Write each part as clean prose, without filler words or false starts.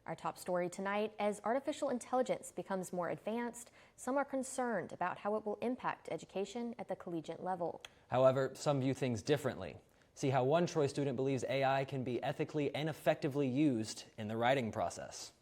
Our top story tonight, as artificial intelligence becomes more advanced, some are concerned about how it will impact education at the collegiate level. However, some view things differently. See how one Troy student believes AI can be ethically and effectively used in the writing process.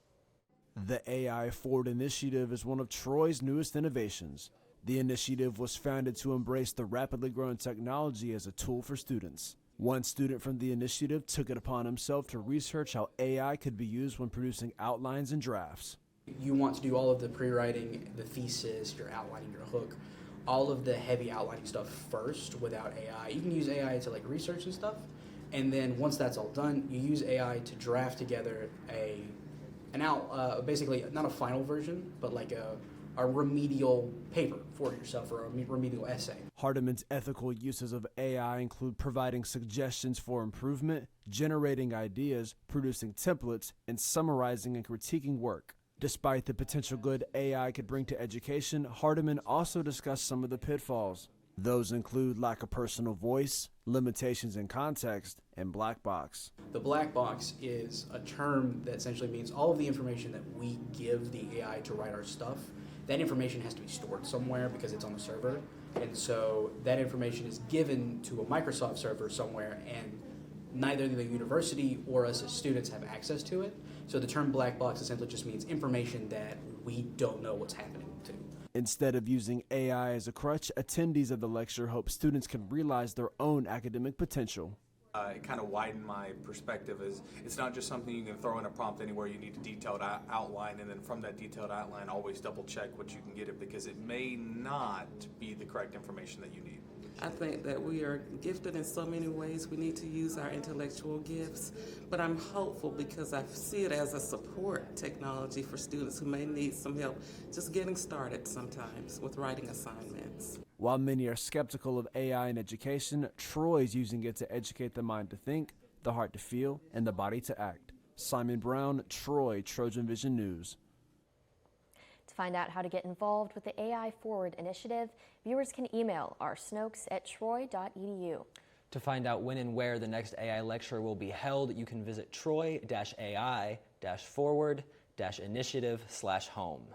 The AI Forward initiative is one of Troy's newest innovations. The initiative was founded to embrace the rapidly growing technology as a tool for students. One student from the initiative took it upon himself to research how AI could be used when producing outlines and drafts. You want to do all of the pre-writing, the thesis, your outlining, your hook, all of the heavy outlining stuff first without AI. You can use AI to like research and stuff, and then once that's all done, you use AI to draft together basically not a final version, but like a remedial paper for yourself or a remedial essay. Hardeman's ethical uses of AI include providing suggestions for improvement, generating ideas, producing templates, and summarizing and critiquing work. Despite the potential good AI could bring to education, Hardeman also discussed some of the pitfalls. Those include lack of personal voice, limitations in context, and black box. The black box is a term that essentially means all of the information that we give the AI to write our stuff, that information has to be stored somewhere because it's on a server. And so that information is given to a Microsoft server somewhere, and neither the university or us as students have access to it. So the term black box essentially just means information that we don't know what's happening to. Instead of using AI as a crutch, attendees of the lecture hope students can realize their own academic potential. It kind of widened my perspective as it's not just something you can throw in a prompt anywhere. You need a detailed outline, and then from that detailed outline, always double check what you can get it, because it may not be the correct information that you need. I think that we are gifted in so many ways. We need to use our intellectual gifts, but I'm hopeful because I see it as a support technology for students who may need some help just getting started sometimes with writing assignments. While many are skeptical of AI in education, Troy's using it to educate the mind to think, the heart to feel, and the body to act. Simon Brown, Troy, TrojanVision News. To find out how to get involved with the AI Forward initiative, viewers can email rsnokes@troy.edu. To find out when and where the next AI lecture will be held, you can visit troy-ai-forward-initiative/home.